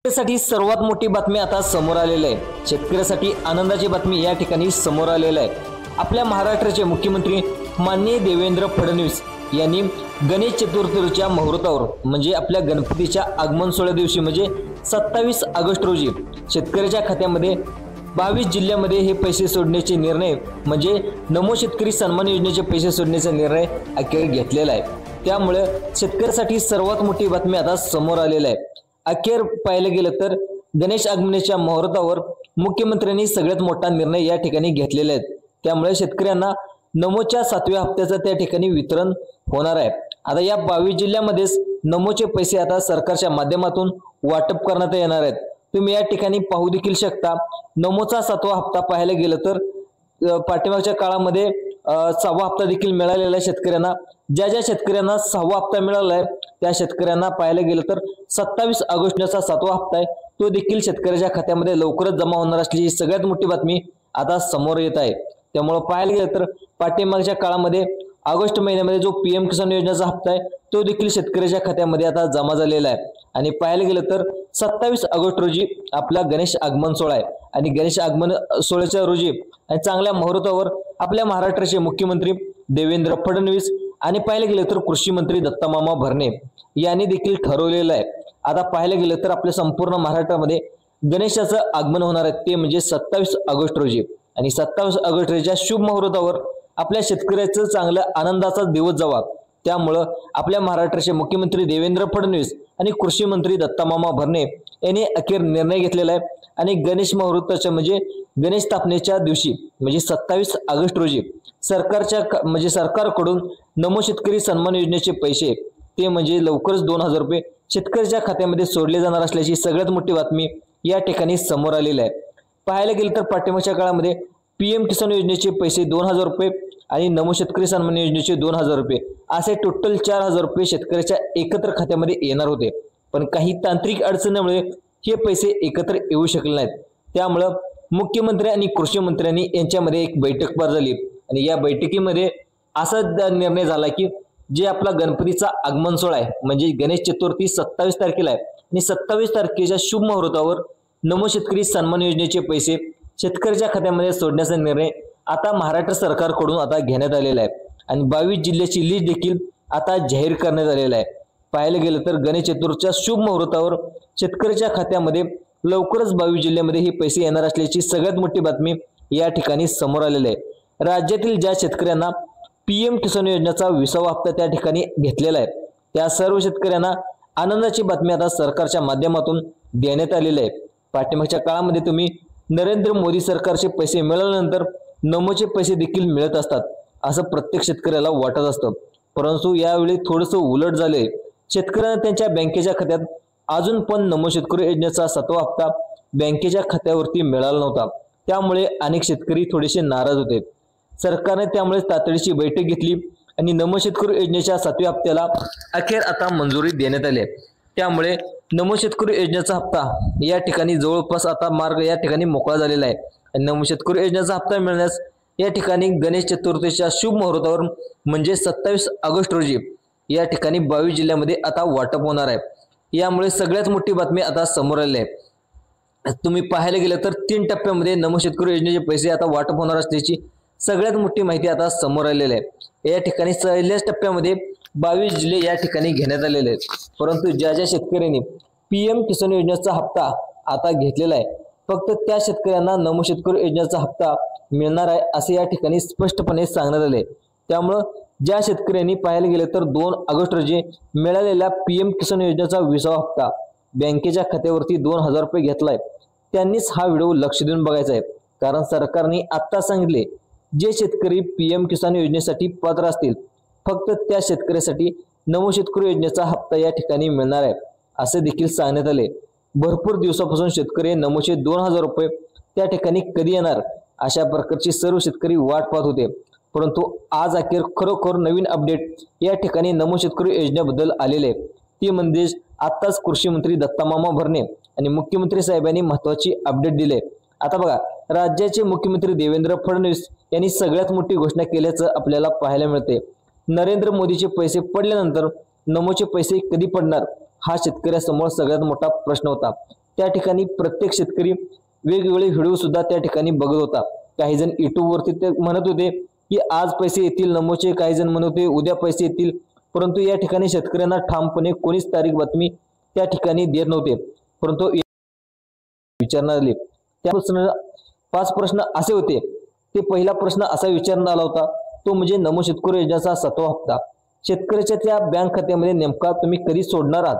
शेतकऱ्यासाठी सर्वात मोठी बातमी आता समोर आलेली आहे। शेतकऱ्यासाठी आनंदाची बातमी या ठिकाणी समोर आलेली आहे। आपल्या महाराष्ट्राचे मुख्यमंत्री माननीय देवेंद्र फडणवीस यांनी गणेश चतुर्थीच्या मुहूर्तावर म्हणजे आपल्या गणपतीच्या आगमन सोहळ्या दिवशी म्हणजे 27 ऑगस्ट रोजी शेतकऱ्याच्या खात्यामध्ये 22 जिल्ह्यामध्ये हे पैसे सोडण्याचे निर्णय म्हणजे नमो शेतकरी सन्मान योजनेचे पैसे सोडण्याचा निर्णय अखेर घेतलेला आहे। त्यामुळे शेतकऱ्यासाठी सर्वात मोठी बातमी आता समोर आलेली आहे। अखेर पाहिलं गेलं तर गणेश आगमनाच्या मुहूर्तावर मुख्यमंत्र्यांनी सगळ्यात मोठा निर्णय या ठिकाणी घेतलेला आहे। त्यामुळे शेतकऱ्यांना नमोच्या 7व्या हप्त्याचं त्या ठिकाणी वितरण होणार आहे। आता या 22 जिल्ह्यामध्येच नमोचे पैसे आता सरकारच्या माध्यमातून वाटप करण्यात येणार आहेत। तुम्ही या ठिकाणी पाहू देखील शकता नमोचा 7वा हप्ता पाहायला गेलं तर पाठीमागच्या काळामध्ये 6वा हप्ता देखील मिळालेला आहे शेतकऱ्यांना। ज्या शेतकऱ्यांना 6वा हप्ता मिळाला आहे त्या शेतकऱ्यांना पाहायला गेलं तर 27 ऑगस्टचा 7वा हप्ता आहे तो देखील शेतकऱ्याच्या खात्यामध्ये लवकरच जमा होणार असल्याची सगळ्यात मोठी बातमी आता समोर येत आहे। त्यामुळे पाहायला गेलं तर पाठीमागच्या काळामध्ये ऑगस्ट महिन्यामध्ये जो पीएम किसान योजनेचा हप्ता आहे तो देखील शेतकऱ्याच्या खात्यामध्ये आता जमा झालेला आहे। आणि पाहायला गेलं तर 27 ऑगस्ट रोजी आपला गणेश आगमन सोहळा आहे आणि गणेश आगमन सोहळ्याच्या रोजी आणि चांगल्या मुहूर्तावर आपल्या महाराष्ट्राचे मुख्यमंत्री देवेंद्र फडणवीस आणि पाहायला गेलं तर कृषी मंत्री दत्तामामा भरणे यांनी देखील ठरवलेलं आहे। आता पाहायला गेलं तर आपल्या संपूर्ण महाराष्ट्रामध्ये गणेशाचं आगमन होणार आहे ते म्हणजे 27 ऑगस्ट रोजी आणि 27 ऑगस्ट रोजीच्या शुभ मुहूर्तावर आपल्या शेतकऱ्याचं चांगलं आनंदाचा दिवस जावा। त्यामुळं आपल्या महाराष्ट्राचे मुख्यमंत्री देवेंद्र फडणवीस आणि कृषी मंत्री दत्तामामा भरणे यांनी अखेर निर्णय घेतलेला आहे आणि गणेश मुहूर्ताच्या म्हणजे गणेश स्थापनेच्या दिवशी म्हणजे 27 ऑगस्ट रोजी सरकारकडून नमो शेतकरी सन्मान योजनेचे पैसे ते म्हणजे लवकरच 2000 रुपये शेतकऱ्याच्या खात्यामध्ये सोडले जाणार असल्याची सगळ्यात मोठी बातमी या ठिकाणी समोर आलेली आहे। पाहायला गेलं तर पाठिंबाच्या काळामध्ये पीएम किसान योजनेचे पैसे 2000 रुपये आणि नमो शेतकरी सन्मान योजनेचे 2000 रुपये असे टोटल 4000 रुपये शेतकऱ्याच्या एकत्र खात्यामध्ये येणार होते। पण काही तांत्रिक अडचणीमुळे हे पैसे एकत्र येऊ शकले नाहीत। त्यामुळे मुख्यमंत्री आणि कृषी मंत्र्यांनी यांच्यामध्ये एक बैठक पार झाली आणि या बैठकीमध्ये असा निर्णय झाला की जे आपला गणपतीचा आगमन सोहळा आहे म्हणजे गणेश चतुर्थी 27 तारखेला आहे आणि 27 तारखेच्या शुभ मुहूर्तावर नमो शेतकरी सन्मान योजनेचे पैसे शेतकऱ्याच्या खात्यामध्ये सोडण्याचा निर्णय आता महाराष्ट्र सरकारकडून आता घेण्यात आलेला आहे आणि 22 जिल्ह्याची लिस्ट देखील आता जाहीर करण्यात आलेला आहे। पाहायला गेलं तर गणेश चतुर्थीच्या शुभ मुहूर्तावर शेतकऱ्याच्या खात्यामध्ये लवकरच 22 जिल्ह्यामध्ये हे पैसे येणार असल्याची सगळ्यात मोठी बातमी या ठिकाणी समोर आलेली आहे। राज्यातील ज्या शेतकऱ्यांना पीएम किसान योजनेचा 20वा हप्ता त्या ठिकाणी घेतलेला आहे त्या सर्व शेतकऱ्यांना आनंदाची बातमी आता सरकारच्या माध्यमातून देण्यात आलेली आहे। पाठिंबाच्या काळामध्ये तुम्ही नरेंद्र मोदी सरकारचे पैसे मिळाल्यानंतर नमोचे पैसे देखील मिळत असतात असं प्रत्येक शेतकऱ्याला वाटत असतं, परंतु यावेळी थोडंसं उलट झाले। शेतकऱ्यांना त्यांच्या बँकेच्या खात्यात अजून पण नमो शेतकरी योजनेचा 7वा हप्ता बँकेच्या खात्यावरती मिळाला नव्हता। त्यामुळे अनेक शेतकरी थोडेसे नाराज होते। सरकारने त्यामुळे तातडीची बैठक घेतली आणि नमो शेतकरी योजनेच्या 7व्या हप्त्याला अखेर आता मंजुरी देण्यात आली। त्यामुळे नमो शेतकरी योजनेचा हप्ता या ठिकाणी जवळपास आता मार्ग या ठिकाणी मोकळा झालेला आहे आणि नमो शेतकरी योजनेचा हप्ता मिळण्यास या ठिकाणी गणेश चतुर्थीच्या शुभ मुहूर्तावर म्हणजे 27 ऑगस्ट रोजी या ठिकाणी 22 जिल्ह्यामध्ये आता वाटप होणार आहे। यामुळे सगळ्यात मोठी बातमी आता समोर आली आहे। तुम्ही पाहायला गेलं तर 3 टप्प्यामध्ये नमो शेतकरी योजनेचे पैसे आता वाटप होणार असल्याची सगळ्यात मोठी माहिती आता समोर आलेली आहे। या ठिकाणी पहिल्याच टप्प्यामध्ये 22 जिल्हे या ठिकाणी घेण्यात आलेले आहेत, परंतु ज्या शेतकऱ्यांनी पीएम किसान योजनेचा हप्ता आता घेतलेला आहे फक्त त्या शेतकऱ्यांना नमो शेतकरी योजनेचा हप्ता मिळणार आहे असे या ठिकाणी स्पष्टपणे सांगण्यात आले। त्यामुळे ज्या शेतकऱ्यांनी पाहायला गेले तर 2 ऑगस्ट रोजी मिळालेला पीएम किसान योजनेचा 20वा हप्ता बँकेच्या खात्यावरती 2000 रुपये घेतलाय त्यांनीच हा व्हिडिओ लक्ष देऊन बघायचा आहे, कारण सरकारने आता सांगितले जे शेतकरी पीएम किसान योजनेसाठी पात्र असतील फक्त त्या शेतकऱ्यासाठी नमो शेतकरी योजनेचा हप्ता या ठिकाणी मिळणार आहे असे देखील सांगण्यात आले। भरपूर दिवसापासून शेतकरी नमोचे 2000 रुपये त्या ठिकाणी कधी येणार अशा प्रकारची सर्व शेतकरी वाट पाहत होते, परंतु आज अखेर खरोखर नवीन अपडेट या ठिकाणी नमो शेतकरी योजनेबद्दल आलेले ती म्हणजे आताच कृषी मंत्री दत्तामामा भरणे आणि मुख्यमंत्री साहेबांनी महत्त्वाची अपडेट दिले। आता बघा राज्याचे मुख्यमंत्री देवेंद्र फडणवीस यांनी सगळ्यात मोठी घोषणा केल्याचं आपल्याला पाहायला मिळते। नरेंद्र मोदीचे पैसे पडल्यानंतर नमोचे पैसे कधी पडणार हा शेतकऱ्यासमोर सगळ्यात मोठा प्रश्न होता। त्या ठिकाणी प्रत्येक शेतकरी वेगवेगळे व्हिडिओ सुद्धा त्या ठिकाणी बघत होता। काही जण YouTube वरती ते म्हणत होते की आज पैसे येतील नमोचे, काही जण म्हणत होते उद्या पैसे येतील, परंतु या ठिकाणी शेतकऱ्यांना ठामपणे कोणीच तारीख बातमी त्या ठिकाणी देत नव्हते। परंतु विचारण्यात आले त्यापासून 5 प्रश्न असे होते। ते पहिला प्रश्न असा विचारण्यात आला होता तो म्हणजे नमो शेतकरी योजनेचा 7वा हप्ता शेतकऱ्याच्या त्या बँक खात्यामध्ये नेमका तुम्ही कधी सोडणार आहात,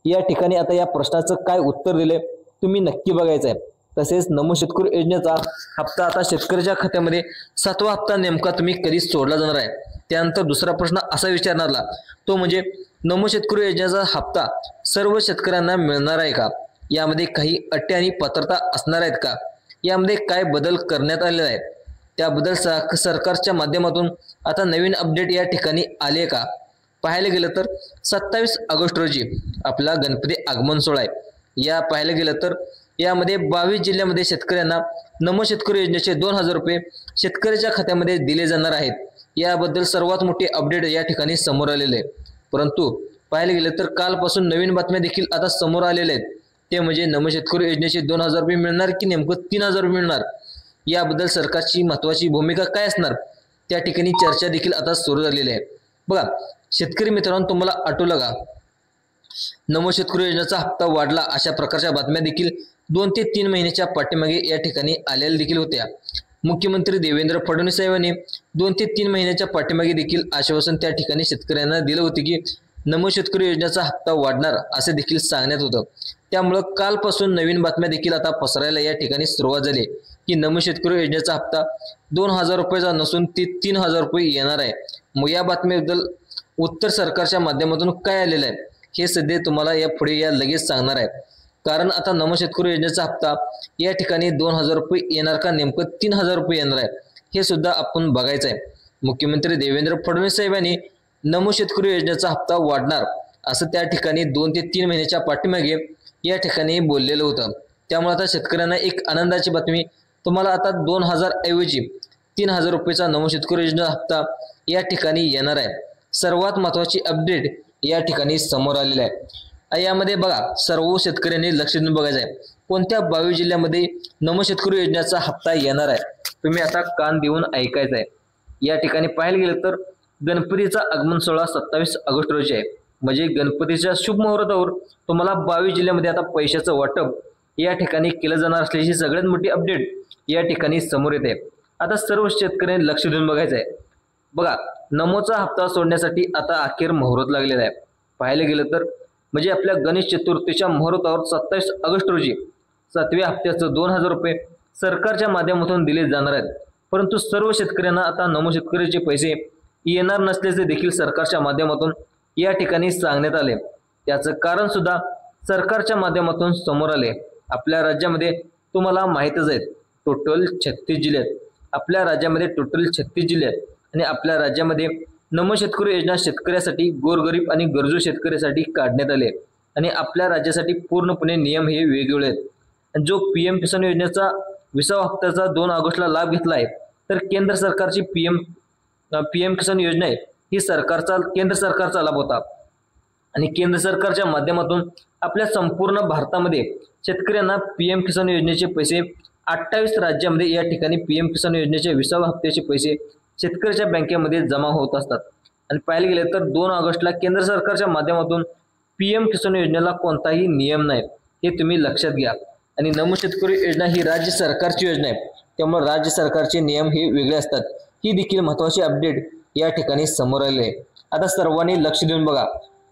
या ठिकाणी आता या प्रश्नाचं काय उत्तर दिले तुम्ही नक्की बघायचं आहे। तसेच नमो शेतकरी योजनेचा हप्ता आता शेतकऱ्याच्या खात्यामध्ये 7वा हप्ता नेमका तुम्ही कधी सोडला जाणार आहे। त्यानंतर दुसरा प्रश्न असा विचारण्यात आला तो म्हणजे नमो शेतकरी योजनेचा हप्ता सर्व शेतकऱ्यांना मिळणार आहे का, यामध्ये काही अटी आणि पात्रता असणार आहेत का, यामध्ये काय बदल करण्यात आलेला आहे, त्याबद्दल सरकारच्या माध्यमातून आता नवीन अपडेट या ठिकाणी आले का। पाहायला गेलं तर 27 ऑगस्ट रोजी आपला गणपती आगमन सोहळा आहे। या पाहायला गेलं तर यामध्ये 22 जिल्ह्यामध्ये शेतकऱ्यांना नमो शेतकरी योजनेचे 2000 रुपये शेतकऱ्याच्या खात्यामध्ये दिले जाणार आहेत। याबद्दल सर्वात मोठी अपडेट या ठिकाणी समोर आलेले आहे। परंतु पाहायला गेलं तर कालपासून नवीन बातम्या देखील आता समोर आलेल्या आहेत, ते म्हणजे नमो शेतकरी योजनेचे 2000 रुपये मिळणार की नेमकं 3000 रुपये मिळणार, याबद्दल सरकारची महत्त्वाची भूमिका काय असणार त्या ठिकाणी चर्चा देखील आता सुरू झालेली आहे। बघा शेतकरी मित्रांनो, तुम्हाला आठवलं का नमो शेतकरी योजनेचा हप्ता वाढला अशा प्रकारच्या बातम्या देखील 2 ते 3 महिन्याच्या पाठीमागे या ठिकाणी आलेल्या देखील होत्या। मुख्यमंत्री देवेंद्र फडणवीस साहेबांनी 2 ते 3 महिन्याच्या पाठीमागे देखील आश्वासन त्या ठिकाणी शेतकऱ्यांना दिलं होते की नमो शेतकरी योजनेचा हप्ता वाढणार असे देखील सांगण्यात होतं। त्यामुळे कालपासून नवीन बातम्या देखील आता पसरायला या ठिकाणी सुरुवात झाली की नमो शेतकरी योजनेचा हप्ता 2000 रुपयाचा नसून ते 3000 रुपये येणार आहे। मग या बातमीबद्दल उत्तर सरकारच्या माध्यमातून काय आलेलं आहे हे सध्या तुम्हाला या पुढे या लगेच सांगणार आहे। कारण आता नमो शेतकरी योजनेचा हप्ता या ठिकाणी 2000 रुपये येणार का नेमकं 3000 रुपये येणार आहे हे सुद्धा आपण बघायचं आहे। मुख्यमंत्री देवेंद्र फडणवीस साहेबांनी नमो शेतकरी योजनेचा हप्ता वाढणार असं त्या ठिकाणी 2 ते 3 महिन्याच्या पाठीमागे या ठिकाणी बोललेलं होतं। त्यामुळे आता शेतकऱ्यांना एक आनंदाची बातमी, तुम्हाला आता 2000 ऐवजी 3000 रुपयेचा नमो शेतकरी योजना हप्ता या ठिकाणी येणार आहे। सर्वात महत्त्वाची अपडेट या ठिकाणी समोर आलेली आहे। यामध्ये बघा सर्व शेतकऱ्यांनी लक्ष देऊन बघायचं आहे कोणत्या 22 जिल्ह्यामध्ये नमो शेतकरी योजनेचा हप्ता येणार आहे, तुम्ही आता कान देऊन ऐकायचं आहे। या ठिकाणी पाहायला गेलं तर गणपतीचा आगमन सोहळा 27 ऑगस्ट रोजी आहे, म्हणजे गणपतीच्या शुभ मुहूर्तावर तुम्हाला 22 जिल्ह्यामध्ये आता पैशाचं वाटप या ठिकाणी केलं जाणार असल्याची सगळ्यात मोठी अपडेट या ठिकाणी समोर येते। आता सर्व शेतकऱ्यांनी लक्ष देऊन बघायचं आहे। बघा नमोचा हप्ता सोडण्यासाठी आता अखेर मुहूर्त लागलेला आहे। पाहायला गेलं तर म्हणजे आपल्या गणेश चतुर्थीच्या मुहूर्तावर 27 ऑगस्ट रोजी 7व्या हप्त्याचं 2000 रुपये सरकारच्या माध्यमातून दिले जाणार आहेत। परंतु सर्व शेतकऱ्यांना आता नमो शेतकरीचे पैसे येणार नसल्याचे देखील सरकारच्या माध्यमातून या ठिकाणी सांगण्यात आले। त्याचं कारण सुद्धा सरकारच्या माध्यमातून समोर आले। आपल्या राज्यामध्ये तुम्हाला माहीतच आहे टोटल 36 जिल्हे आहेत। आपल्या राज्यामध्ये टोटल 36 जिल्हे आहेत आणि आपल्या राज्यामध्ये नमो शेतकरी योजना शेतकऱ्यासाठी, गोरगरीब आणि गरजू शेतकऱ्यासाठी काढण्यात आले आणि आपल्या राज्यासाठी पूर्णपणे नियम हे वेगवेगळे आहेत। जो पीएम किसान योजनेचा 20व्या हप्त्याचा 2 ऑगस्टला लाभ घेतला आहे, तर केंद्र सरकारची पीएम किसान योजना आहे ही केंद्र सरकारचा लाभ होता आणि केंद्र सरकारच्या माध्यमातून आपल्या संपूर्ण भारतामध्ये शेतकऱ्यांना पीएम किसान योजनेचे पैसे 28 राज्यामध्ये या ठिकाणी पीएम किसान योजनेचे 20व्या हप्त्याचे पैसे शेतकऱ्याच्या बँकेमध्ये जमा होत असतात। आणि पाहायला गेले तर 2 ऑगस्टला केंद्र सरकारच्या माध्यमातून पीएम किसान योजनेला कोणताही नियम नाही, हे तुम्ही लक्षात घ्या। आणि नमो शेतकरी योजना ही राज्य सरकारची योजना आहे, त्यामुळे राज्य सरकारचे नियम हे वेगळे असतात। ही देखील महत्त्वाची अपडेट या ठिकाणी समोर आली आहे। आता सर्वांनी लक्ष देऊन बघा,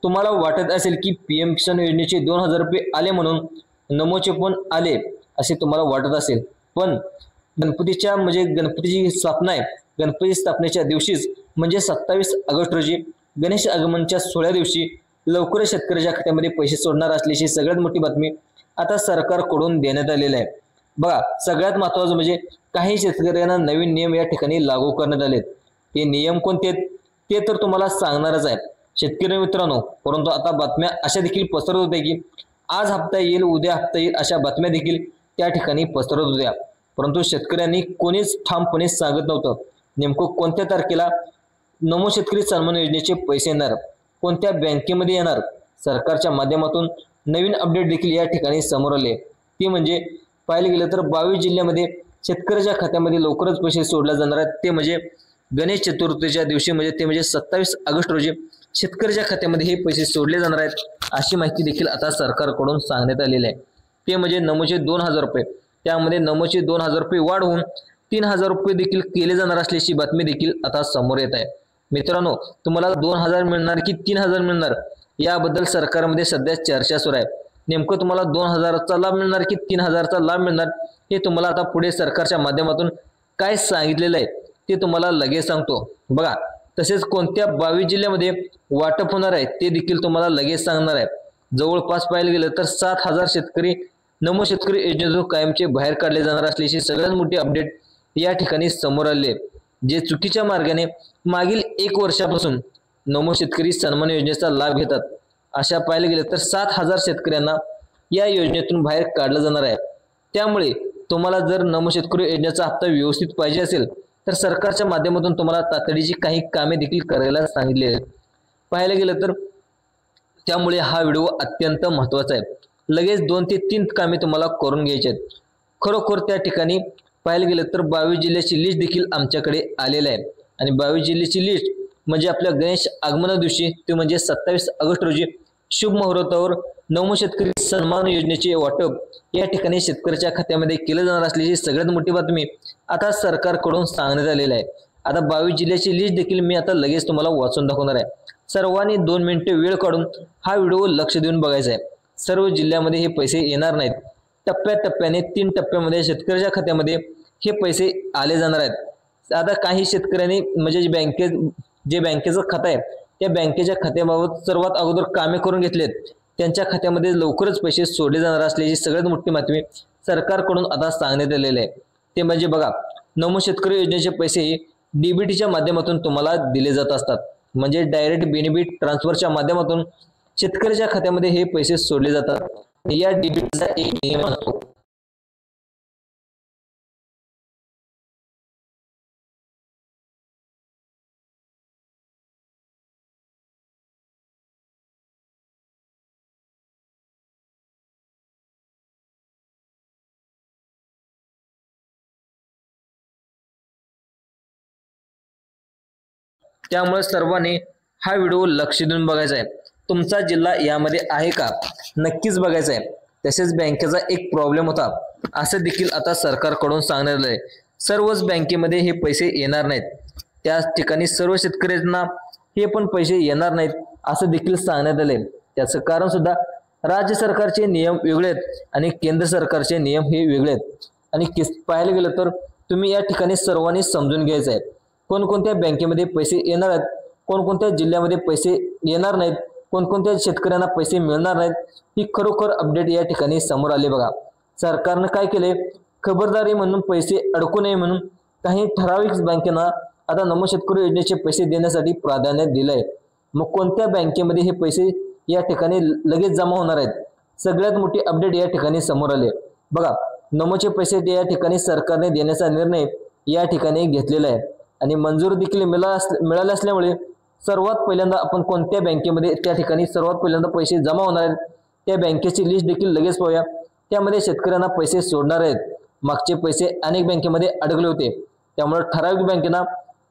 तुम्हाला वाटत असेल की पीएम किसान योजनेचे 2000 रुपये आले म्हणून नमोचे पण आले असे तुम्हाला वाटत असेल, पण गणपतीची स्थापना आहे, गणपती स्थापनेच्या दिवशीच म्हणजे 27 ऑगस्ट रोजी गणेश आगमनच्या 16 दिवशी लवकरच शेतकऱ्याच्या खात्यामध्ये पैसे सोडणार असल्याची सगळ्यात मोठी बातमी आता सरकारकडून देण्यात आलेली आहे। बघा सगळ्यात महत्त्वाचं म्हणजे काही शेतकऱ्यांना नवीन नियम या ठिकाणी लागू करण्यात आलेत। ते नियम कोणते ते तर तुम्हाला सांगणारच आहे शेतकरी मित्रांनो। परंतु आता बातम्या अशा देखील पसरत होत्या की आज हप्ता येईल, उद्या हप्ता येईल अशा बातम्या देखील त्या ठिकाणी पसरत होत्या। परंतु शेतकऱ्यांनी कोणीच ठामपणे सांगत नव्हतं नेमकं कोणत्या तारखेला नमो शेतकरी सन्मान योजनेचे पैसे येणार, कोणत्या बँकेमध्ये येणार, सरकारच्या माध्यमातून नवीन अपडेट देखील या ठिकाणी समोर आले, ते म्हणजे पाहायला गेलं तर 22 जिल्ह्यामध्ये शेतकऱ्याच्या खात्यामध्ये लवकरच पैसे सोडले जाणार आहेत। ते म्हणजे गणेश चतुर्थीच्या दिवशी म्हणजे ते म्हणजे 27 ऑगस्ट रोजी शेतकऱ्याच्या खात्यामध्ये हे पैसे सोडले जाणार आहेत, अशी माहिती देखील आता सरकारकडून सांगण्यात आलेली आहे। ते म्हणजे नमोचे 2000 रुपये, त्यामध्ये नमोचे 2000 रुपये वाढ होऊन 3000 रुपये देखील केले जाणार असल्याची बातमी देखील आता समोर येत आहे। मित्रांनो, तुम्हाला 2000 मिळणार की 3000 मिळणार याबद्दल सरकारमध्ये सध्या चर्चा सुरू आहे। नेमकं तुम्हाला 2000चा लाभ मिळणार की 3000चा लाभ मिळणार हे तुम्हाला आता पुढे सरकारच्या माध्यमातून काय सांगितलेलं आहे ते तुम्हाला लगेच सांगतो बघा। तसेच कोणत्या 22 जिल्ह्यामध्ये वाटप होणार आहे ते देखील तुम्हाला लगेच सांगणार आहे। जवळपास पाहायला गेलं तर 7000 शेतकरी नमो शेतकरी योजनेतून कायमचे बाहेर काढले जाणार असल्याची सगळ्यात मोठी अपडेट या ठिकाणी समोर आली आहे। जे चुकीच्या मार्गाने मागील 1 वर्षापासून नमो शेतकरी सन्मान योजनेचा लाभ घेतात, अशा पाहायला गेलं तर 7000 शेतकऱ्यांना या योजनेतून बाहेर काढलं जाणार आहे। त्यामुळे तुम्हाला जर नमो शेतकरी योजनेचा हप्ता व्यवस्थित पाहिजे असेल तर सरकारच्या माध्यमातून तुम्हाला तातडीची काही कामे देखील करायला सांगितले आहेत। पाहायला गेलं तर त्यामुळे हा व्हिडिओ अत्यंत महत्त्वाचा आहे। लगेच 2 ते 3 कामे तुम्हाला करून घ्यायची आहेत। खरोखर त्या ठिकाणी पाहायला गेलं तर 22 जिल्ह्याची लिस्ट देखील आमच्याकडे आलेली आहे आणि 22 जिल्ह्याची लिस्ट म्हणजे आपल्या गणेश आगमना दिवशी ते म्हणजे 27 ऑगस्ट रोजी शुभ मुहूर्तावर नमो शेतकरी सन्मान योजनेचे वाटप या ठिकाणी शेतकऱ्याच्या खात्यामध्ये केले जाणार असल्याची सगळ्यात मोठी बातमी आता सरकारकडून सांगण्यात आलेली आहे। आता 22 जिल्ह्याची लिस्ट देखील मी आता लगेच तुम्हाला वाचून दाखवणार आहे। सर्वांनी 2 मिनिटे वेळ काढून हा व्हिडिओ लक्ष देऊन बघायचा आहे। सर्व जिल्ह्यामध्ये हे पैसे येणार नाहीत, टप्प्याटप्प्याने 3 टप्प्यामध्ये शेतकऱ्याच्या खात्यामध्ये हे पैसे आले जाणार आहेत। आता काही शेतकऱ्यांनी म्हणजे जे बँकेचं खातं आहे त्या बँकेच्या खात्याबाबत सर्वात अगोदर कामे करून घेतलेत, त्यांच्या खात्यामध्ये लवकरच पैसे सोडले जाणार असल्याची सगळ्यात मोठी बातमी सरकारकडून आता सांगण्यात आलेले आहे। ते म्हणजे बघा, नमो शेतकरी योजनेचे पैसे डीबीटीच्या माध्यमातून तुम्हाला दिले जात असतात, म्हणजे डायरेक्ट बेनिफिट ट्रान्सफरच्या माध्यमातून शेतकऱ्याच्या खात्यामध्ये हे पैसे सोडले जातात। या डीबीटीचा एक नियम असतो, त्यामुळे सर्वांनी हा व्हिडिओ लक्ष देऊन बघायचा आहे। तुमचा जिल्हा यामध्ये आहे का नक्कीच बघायचा आहे। तसेच बँकेचा एक प्रॉब्लेम होता असं देखील आता सरकारकडून सांगण्यात आलं आहे। सर्वच बँकेमध्ये हे पैसे येणार नाहीत, त्या ठिकाणी सर्व शेतकऱ्यांना हे पण पैसे येणार नाहीत असं देखील सांगण्यात आले। त्याचं कारण सुद्धा राज्य सरकारचे नियम वेगळे आहेत आणि केंद्र सरकारचे नियम हे वेगळे आहेत। आणि पाहायला गेलं तर तुम्ही या ठिकाणी सर्वांनी समजून घ्यायचं आहे कोणकोणत्या बँकेमध्ये पैसे येणार आहेत, कोणकोणत्या जिल्ह्यामध्ये पैसे येणार नाहीत, कोणकोणत्या शेतकऱ्यांना पैसे मिळणार नाहीत, ही खरोखर अपडेट या ठिकाणी समोर आले बघा। सरकारनं काय केले, खबरदारी म्हणून पैसे अडकू नये म्हणून काही ठराविक बँकेना आता नमो शेतकरी योजनेचे पैसे देण्यासाठी प्राधान्य दिलंय। मग कोणत्या बँकेमध्ये हे पैसे या ठिकाणी लगेच जमा होणार आहेत, सगळ्यात मोठी अपडेट या ठिकाणी समोर आले बघा। नमोचे पैसे या ठिकाणी सरकारने देण्याचा निर्णय या ठिकाणी घेतलेला आहे आणि मंजूर देखील मिळाले असल्यामुळे सर्वात पहिल्यांदा आपण कोणत्या बँकेमध्ये त्या ठिकाणी सर्वात पहिल्यांदा पैसे जमा होणार आहेत त्या बँकेची लिस्ट देखील लगेच पाहूया। त्यामध्ये शेतकऱ्यांना पैसे सोडणार आहेत। मागचे पैसे अनेक बँकेमध्ये अडकले होते, त्यामुळे ठराविक बँकेना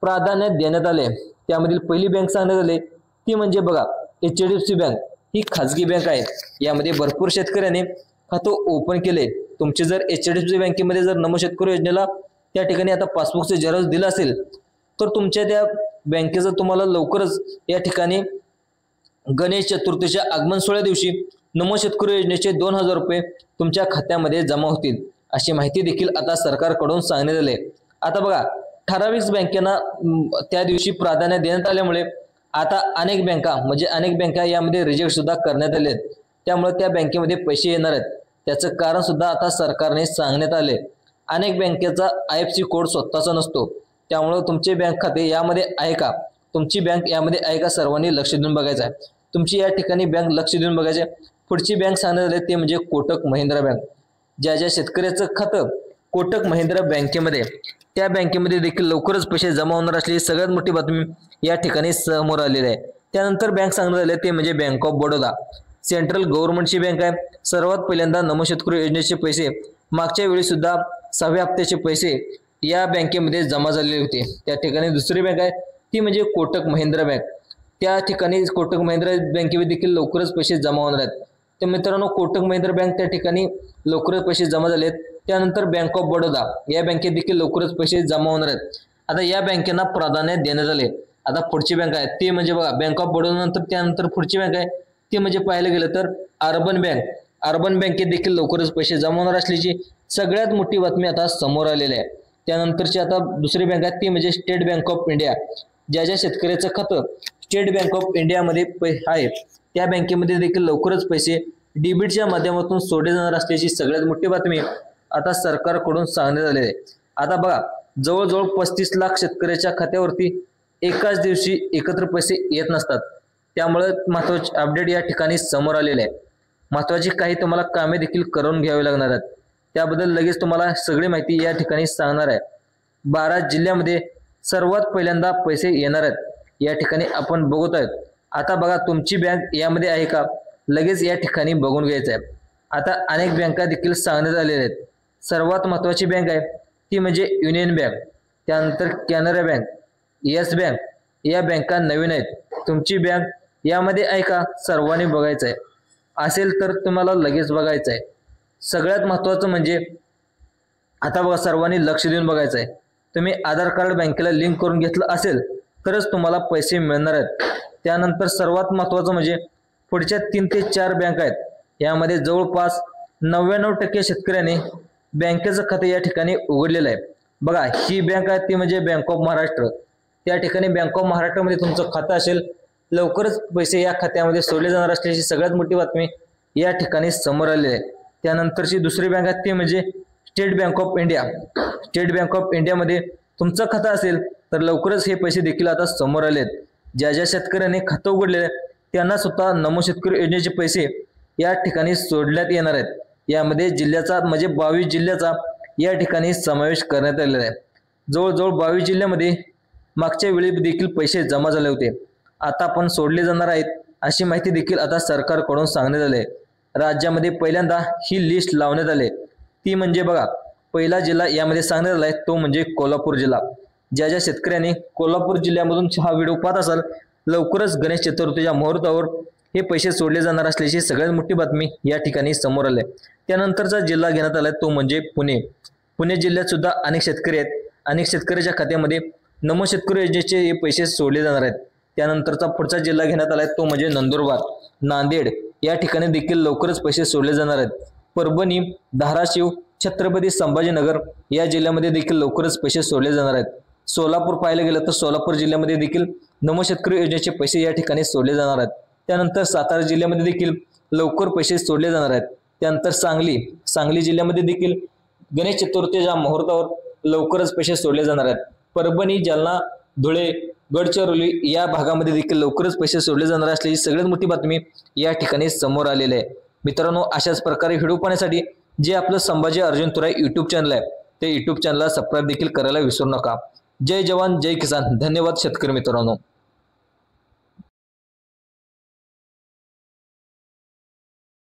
प्राधान्य देण्यात आले। त्यामधील पहिली बँक सांगण्यात आली ती म्हणजे बघा HDFC बँक। ही खाजगी बँक आहे, यामध्ये भरपूर शेतकऱ्यांनी खातं ओपन केले। तुमचे जर HDFC बँकेमध्ये जर नमो शेतकरी योजनेला त्या ठिकाणी आता पासबुकचे झेरॉक्स दिलं असेल तर तुमच्या त्या बँकेचं तुम्हाला लवकरच या ठिकाणी गणेश चतुर्थीच्या आगमन सोहळ्या दिवशी नमो शेतकरी योजनेचे 2000 रुपये तुमच्या खात्यामध्ये जमा होतील, अशी माहिती देखील आता सरकारकडून सांगण्यात आली। आता बघा, ठराविक बँकेना त्या दिवशी प्राधान्य देण्यात आल्यामुळे आता अनेक बँका यामध्ये रिजेक्ट सुद्धा करण्यात आले, त्यामुळे त्या बँकेमध्ये पैसे येणार आहेत। त्याचं कारण सुद्धा आता सरकारने सांगण्यात आले। अनेक बँकेचा IFSC कोड स्वतःचा नसतो, त्यामुळे तुमचे बँक खाते यामध्ये आहे का, तुमची बँक यामध्ये आहे का, सर्वांनी लक्ष देऊन बघायचं आहे। तुमची या ठिकाणी बँक लक्ष देऊन बघायचे। पुढची बँक सांगण्यात आली ते म्हणजे कोटक महिंद्रा बँक। ज्या शेतकऱ्याचं खातं कोटक महिंद्रा बँकेमध्ये त्या बँकेमध्ये देखील लवकरच पैसे जमा होणार असल्याची सगळ्यात मोठी बातमी या ठिकाणी समोर आलेली आहे। त्यानंतर बँक सांगण्यात आले ते म्हणजे बँक ऑफ बडोदा। सेंट्रल गव्हर्नमेंटची बँक आहे। सर्वात पहिल्यांदा नमो शेतकरी योजनेचे पैसे मागच्या वेळी सुद्धा 6व्या हप्त्याचे पैसे या बँकेमध्ये जमा झालेले होते। त्या ठिकाणी दुसरी बँक आहे ती म्हणजे कोटक महिंद्रा बँक। त्या ठिकाणी कोटक महिंद्रा बँकेमध्ये देखील लवकरच पैसे जमा होणार आहेत। तर मित्रांनो, कोटक महिंद्रा बँक त्या ठिकाणी लवकरच पैसे जमा झालेत। त्यानंतर बँक ऑफ बडोदा या बँकेत देखील लवकरच पैसे जमा होणार आहेत। आता या बँकेना प्राधान्य देण्यात आले। आता पुढची बँक आहे ती म्हणजे बघा बँक ऑफ बडोदा नंतर त्यानंतर पुढची बँक आहे ती म्हणजे पाहायला गेलं तर अर्बन बँक। अर्बन बँकेत देखील लवकरच पैसे जमा होणार असल्याची सगळ्यात मोठी बातमी आता समोर आलेली आहे। त्यानंतरची आता दुसरी बँक आहे ती म्हणजे स्टेट बँक ऑफ इंडिया। ज्या शेतकऱ्याचं खातं स्टेट बँक ऑफ इंडियामध्ये आहे त्या बँकेमध्ये देखील लवकरच पैसे डेबिटच्या माध्यमातून सोडले जाणार असल्याची सगळ्यात मोठी बातमी आता सरकारकडून सांगण्यात आली आहे। आता बघा जवळजवळ 35 लाख शेतकऱ्याच्या खात्यावरती एकाच दिवशी एकत्र पैसे येत नसतात। त्यामुळे महत्त्वाचे अपडेट या ठिकाणी समोर आलेले आहे। महत्त्वाची काही तुम्हाला कामे देखील करून घ्यावी लागणार आहेत। त्याबद्दल लगेच तुम्हाला सगळी माहिती या ठिकाणी सांगणार आहे। 12 जिल्ह्यामध्ये सर्वात पहिल्यांदा पैसे येणार आहेत या ठिकाणी आपण बघत आहोत। आता बघा तुमची बँक यामध्ये आहे का लगेच या ठिकाणी बघून घ्यायचं आहे। आता अनेक बँका देखील सांगण्यात आलेल्या आहेत। सर्वात महत्त्वाची बँक आहे ती म्हणजे युनियन बँक, त्यानंतर कॅनरा बँक, येस बँक या बँका नवीन आहेत। तुमची बँक यामध्ये आहे का सर्वांनी बघायचं आहे। असेल तर तुम्हाला लगेच बघायचं आहे। सगळ्यात महत्त्वाचं म्हणजे आता बघा सर्वांनी लक्ष देऊन बघायचं आहे। तुम्ही आधार कार्ड बँकेला लिंक करून घेतलं असेल तरच तुम्हाला पैसे मिळणार आहेत। त्यानंतर सर्वात महत्त्वाचं म्हणजे पुढच्या 3 ते 4 बँक आहेत यामध्ये जवळपास 99% शेतकऱ्यांनी बँकेचं खातं या ठिकाणी उघडलेलं आहे। बघा ही बँक आहे ती म्हणजे बँक ऑफ महाराष्ट्र। त्या ठिकाणी बँक ऑफ महाराष्ट्रामध्ये तुमचं खातं असेल लवकरच पैसे या खात्यामध्ये सोडले जाणार असल्याची सगळ्यात मोठी बातमी या ठिकाणी समोर आलेली आहे। त्यानंतरची दुसरी बँक आहे ती म्हणजे state bank of India. State bank of इंडियामध्ये तुमचं खातं असेल तर लवकरच हे पैसे देखील आता समोर आले आहेत। ज्या शेतकऱ्यांनी खातं उघडलेलं आहे त्यांना सुद्धा नमो शेतकरी योजनेचे पैसे या ठिकाणी सोडण्यात येणार आहेत। यामध्ये जिल्ह्याचा म्हणजे 22 जिल्ह्याचा या ठिकाणी समावेश करण्यात आलेला आहे। जवळजवळ 22 जिल्ह्यामध्ये मागच्या वेळी देखील पैसे जमा झाले होते, आता पण सोडले जाणार आहेत अशी माहिती देखील आता सरकारकडून सांगण्यात आली आहे। राज्यामध्ये पहिल्यांदा ही लिस्ट लावण्यात आली ती म्हणजे बघा पहिला जिल्हा यामध्ये सांगण्यात आला आहे तो म्हणजे कोल्हापूर जिल्हा। ज्या शेतकऱ्यांनी कोल्हापूर जिल्ह्यामधून हा व्हिडिओ पाहत असाल लवकरच गणेश चतुर्थीच्या मुहूर्तावर हे पैसे सोडले जाणार असल्याची सगळ्यात मोठी बातमी या ठिकाणी समोर आली आहे। त्यानंतरचा जिल्हा घेण्यात आला तो म्हणजे पुणे। पुणे जिल्ह्यात सुद्धा अनेक शेतकरी आहेत। अनेक शेतकऱ्याच्या खात्यामध्ये नमो शेतकरी योजनेचे हे पैसे सोडले जाणार आहेत। त्यानंतरचा पुढचा जिल्हा घेण्यात आला तो म्हणजे नंदुरबार, नांदेड या ठिकाणी देखील लवकरच पैसे सोडले जाणार आहेत। परभणी, धाराशिव, छत्रपती संभाजीनगर या जिल्ह्यामध्ये देखील लवकरच पैसे सोडले जाणार आहेत। सोलापूर पाहायला गेलं तर सोलापूर जिल्ह्यामध्ये देखील नमो शेतकरी योजनेचे पैसे या ठिकाणी सोडले जाणार आहेत। त्यानंतर सातारा जिल्ह्यामध्ये देखील लवकर पैसे सोडले जाणार आहेत। त्यानंतर सांगली जिल्ह्यामध्ये देखील गणेश चतुर्थीच्या मुहूर्तावर लवकरच पैसे सोडले जाणार आहेत। परभणी, जालना, धुळे, गडचिरोली या भागामध्ये देखील लवकरच पैसे सोडले जाणार असल्याची सगळ्यात मोठी बातमी या ठिकाणी समोर आलेली आहे। मित्रांनो, अशाच प्रकारे व्हिडिओ पाहण्यासाठी जे आपलं संभाजी अर्जुन तुराई यूट्यूब चॅनल आहे ते यूट्यूब चॅनलला सबस्क्राईब देखील करायला विसरू नका। जय जवान जय किसान। धन्यवाद शेतकरी मित्रांनो।